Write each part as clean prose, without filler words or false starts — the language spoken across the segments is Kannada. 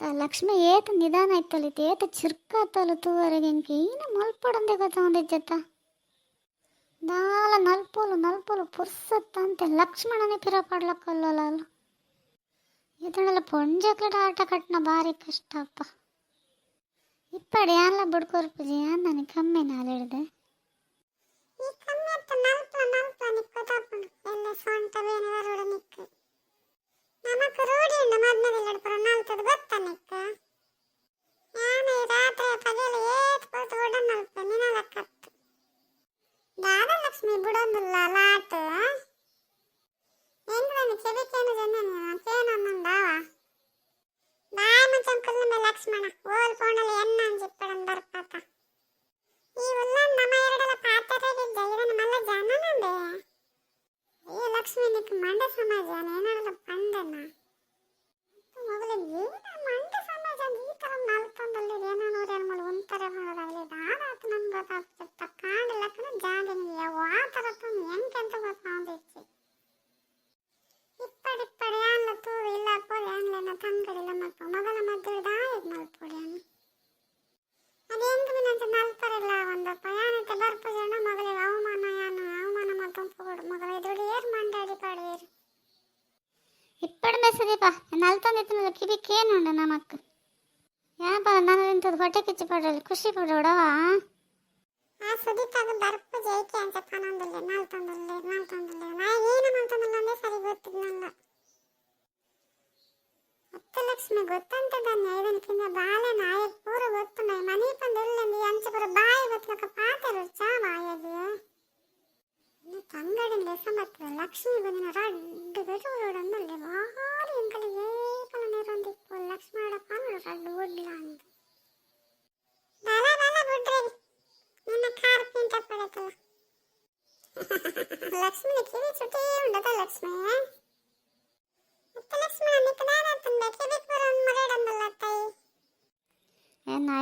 ಲಕ್ಷ್ಮಿ ಏತ ನಿಧಾನ ಆಯ್ತಲಿತ್ತು ಏತ ಚಿರ್ಕಾತಲು ತೂವರೆಗೆ ಇಂಕಿ ಈನ ಮಲ್ಪಡಂದೆ ಗೊತ್ತೊಂದಿಜ್ಜತ್ತ ದಾಲ ನಲ್ಪೋಲು ಪುರ್ಸತ್ತ ಅಂತೆ ಲಕ್ಷ್ಮಣನೇ ಪಿರ ಪಡ್ಲಕ್ಕಲ್ಲ ಇದನ್ನೆಲ್ಲ ಪೊಂಜಕಡ ಆಟ ಕಟ್ನ ಭಾರಿ ಕಷ್ಟ ಅಪ್ಪ ಇಪ್ಪಡಿ ಎಲ್ಲ ಬುಡ್ಕೊರ್ಪುಜಿ ನನಗೆ ಕಮ್ಮಿ ನಾಳೆ ಹಿಡ್ದೆ ನಮಕ್ ರೂಢಿ ಉಂಡು ಮದ್ನದಿಲ್ಲ ಪುರ ನಲ್ತದ ಗೊತ್ತ ನಿಕ್ಕ ಯಾನೆ ರಾತ್ರಿ ಪಗಲು ಏತ್ ಪೋತು ಉಡ ನಲ್ಪ ನಿನಲಕ್ಕತ್ತು ದಾದಲಕ್ಷ್ಮಿ ಬುಡೊಂದುಲ್ಲ ಲಾಟ್ ಎಂಗ್ಳನಿ ಕೆಬಿಕೇನು ಜನ್ನನಿ ಪೇನೊಂದುಂದಾವ ಬಾಯ್ ಮಚಂ ಕುಲ್ಲುಮೆ ಲಕ್ಷ್ಮಣ ಓಲ್ ಪೋಣಲಿ ಎನ್ನ ಅಂಜಿಪ್ಪಡನ್ ಬರ್ಪಾತ ಈ ಉಲ್ಲನ್ ನಮ ಎರಡಲ ಪಾತ್ರರಿದ್ದ ಇವನು ಮಲ್ಲ ಜನನಂದೆ ಈ ಲಕ್ಷ್ಮಿ ನಿಕ್ ಮಂಡ ಸಮಾಜ ಏನಾಡಲ ಪಂಡನ ಮೊದಲು ಏನ ಮಂಡ ಸಮಾಜ ಈ ತರ ನಲ್ತೊಂದಲ್ಲಿ ಏನೋ ನೂರೇನು ಮಾಡಿ ಒಂಥರ ಮಾಡೋದಾಗಲಿ ದಾದಾತು ನಮ್ಗೆ ಗೊತ್ತಾಗ್ತಿತ್ತ ಕಾಂಡಿಲ್ಲಕ್ಕನ ಜಾಗಿನಿಗೆ ಯಾವ ಆ ಥರ ತಂದು ಎಂತೆಂತ ಗೊತ್ತಾಂದಿಚ್ಚಿ ಇಪ್ಪಡಿ ಅಲ್ಲ ತೂರು ಇಲ್ಲ ಪೋದೆ ಅನ್ಲೇನ ತಂಗಡಿಲ್ಲ ಮಲ್ಪ ಮೊದಲ ಮದುವೆ ದಾಯದ್ ಮಲ್ಪೊಡಿ ಅನ್ನು ಅದು ಎಂಟು ದಿನಂತ ನಲ್ಪರಿಲ್ಲ ಒಂದಪ್ಪ ಯಾನತ್ತೆ ಬರ್ಪುಜನ ಮೊದಲಿಗೆ ಅವಮಾನ ಮತ್ತೊಂಪುಗಳು ಮೊದಲ ಎದುರು ಏರ್ ಮಂಡಾಡಿ ಪಡೆಯರು ಇಪ್ಪಡಿ ಮೆಸದೀಪ ನಲ್ತೊಂದಿತ್ತು ಕಿಬಿಕೇನುಂಡ ನಮಕ್ ಯಾಪ ನಾನು ಇಂಥದ್ದು ಹೊಟ್ಟೆ ಕಿಚ್ಚಿ ಪಡ್ರಲ್ಲಿ ಖುಷಿ ಪಡೋಡವ ಆ ಸುದೀಪಾಗ ಬರ್ಪುಜ ಏಕೆ ಅಂತ ಪನೊಂದಿಲ್ಲ ನಲ್ತೊಂದಿಲ್ಲ ನಾ ಏನು ನಲ್ತೊಂದಿಲ್ಲ ಅಂದ್ರೆ ಸರಿ ಗೊತ್ತಿದ್ನಲ್ಲ ಲಕ್ಷ್ಮಿ ಗೊತ್ತಂತದನ್ನ ಇದನ್ಕಿಂತ ಬಾಲೆ ನಾಯಕ್ ಪೂರ ಗೊತ್ತು ನೈ ಮನಿ ಪಂದೆಲ್ಲಂದಿ ಅಂಚ ಪೂರ ಬಾಯಿ ಗೊತ್ತಲಕ ಪಾತೆರು ಚಾವಾಯದು ತಂಗಡಿನ ಲೆಸಮತ್ರ ಲಕ್ಷ್ಮಿ ಬಂದಿನ ರಡ್ಡು ಬೆಟೂರೋಡಂದಲ್ಲಿ ಭಾರಿ ಎಂಕಲಿ ಏಕಲ ನೆರೊಂದಿಪ್ಪು ಲಕ್ಷ್ಮಿ ಆಡಪ್ಪ ರಡ್ಡು ಒಡ್ಲ ಅಂತ ಬಲ ಬಿಡ್ರಿ ನಿನ್ನ ಕಾರ್ ಪಿಂಟ ಪಡಕಲ್ಲ ಲಕ್ಷ್ಮಿ ಕಿವಿ ಚುಟಿ ಉಂಡದ ಲಕ್ಷ್ಮಿ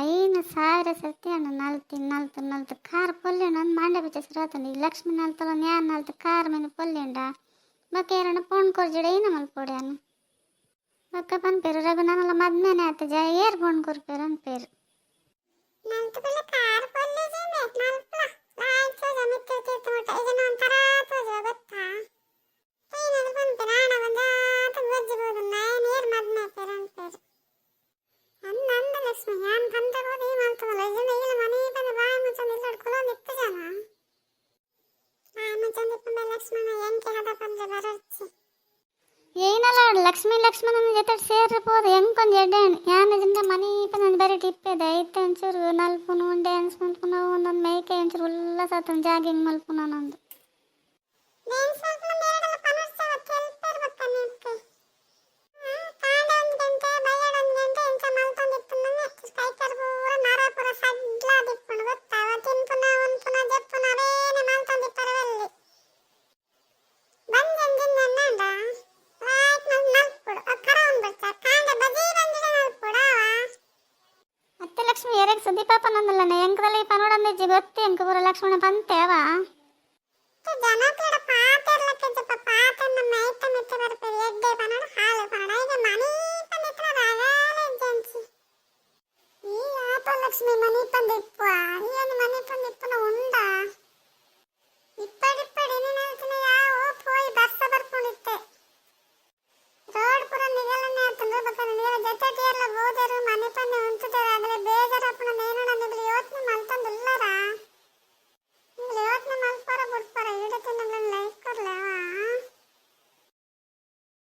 ಐನು ಸಾವಿರ ಸತಿ ಅಣ್ಣ ನಲ್ತು ಕಾರ್ ಪೊಲ್ಲೆಂಡ ಅಂದ್ ಮಂಡೆ ಬಿಚ್ಚರಾತಂడి ಲಕ್ಷ್ಮಿ ನಲ್ತಲ ನ್ಯಾನ್ ನಲ್ತು ಕಾರ್ ಮೇಲೆ ಪೊಲ್ಲೆಂಡ ಬಕ್ಕ ಎರಡ ಪೋಣ್ ಕೊರ್ಜಿಡ ಏನ ಮಲ್ಪೊಡೆ ಅನ್ನ ಬಕ್ಕ ಪನ್ಪೇರು ರಘು ನನ್ನಲ್ಲ ಮದ್ಮೇನೆ ಆತ ಜಾ ಏರ್ ಪೋಣ್ ಕೊರ್ಪೇರು ಅನ್ಪೇರು ನಲ್ತು ಬಿಲ್ಲ ಕಾರ್ ಪೊಲ್ಲೆ ಜೇಮೆಟ್ ನಲ್ಪಲ ಲಾಯ್ ಚೋಜ ಮಿತ್ತು ತೀರ್ತು ಮುಟ್ಟ ಇದನ್ನ ಒಂಥರ ತೋಜ ಗೊತ್ತಾ ಏನದು ಪನ್ಪೇರು ಆಣ ಬಂದಾತ ಗೊಜ್ಜಿಬೋದು ನಾಯನ್ ಏರ್ ಮದ್ಮೆ ಪೇರು ಅನ್ಪೇರು ಅಂದ ಲಕ್ಷ್ಮಿ ಯಾನ್ ಕಂತ ಹೋದಿ ಮಲ್ತವಲ್ಲ ಇದನ್ನ ಇಲ್ಲ ಮನೆ ಬಂದ ಬಾಯಿ ಮುಚ್ಚಂದು ಇಲ್ಲ ಕುಲೋನ್ ಇತ್ತು ಜನ ಬಾಯಿ ಮುಚ್ಚಂದು ಇಪ್ಪಂದ ಲಕ್ಷ್ಮಣ ಎಂಕೆ ಹದ ಪಂದ್ರೆ ಬರರ್ಚಿ ಏನಲ್ಲ ಲಕ್ಷ್ಮಣನ ಜೊತೆ ಸೇರಿರ್ಬೋದು ಹೆಂಗೊಂದು ಎಡ್ಡೆಣ್ಣು ಯಾನದಿಂದ ಮನೆ ಪಂದ ಬರೀ ಟಿಪ್ಪೆದೆ ಐತೆ ಒಂಚೂರು ನಲ್ಪುನು ಡ್ಯಾನ್ಸ್ ಮಲ್ಪುನು ಒಂದೊಂದು ಮೈಕೈ ಒಂಚೂರು ಉಲ್ಲಾಸತ್ತ ಜಾಗಿಂಗ್ ಮಲ್ಪುನು ನಂದು ಲಕ್ಷ್ಮಿ ಎರಗ್ ಸುದೀಪಾಪ ನಂದಲ್ಲ ಎಂಕದಲ್ಲಿ ಪನೋಡಂದಿಜ್ಜಿ ಗೊತ್ತಿ ಎಂಕ ಪೂರ ಲಕ್ಷ್ಮಣ ಪಂತೇವಾ ಜನಕ್ಕೆಡ ಪಾತೆರ್ಲಕ್ಕೆ ಜಪ್ಪ ಪಾತೆನ್ನ ಮೈತ ಮಿತ್ತ ಬರ್ಪೇರಿ ಎಡ್ಡೆ ಪನೋಡ ಹಾಲು ಪನೋಡ ಈಗ ಮನಿ ಪಂದಿತ್ರ ರಾಗಾಲೆ ಜಂಚಿ ಈ ಆಪ ಲಕ್ಷ್ಮಿ ಮನಿ ಪಂದಿಪ್ಪುವ ಈ ಒಂದು ಮನಿ ಪಂದಿಪ್ಪುನ ಉಂಡ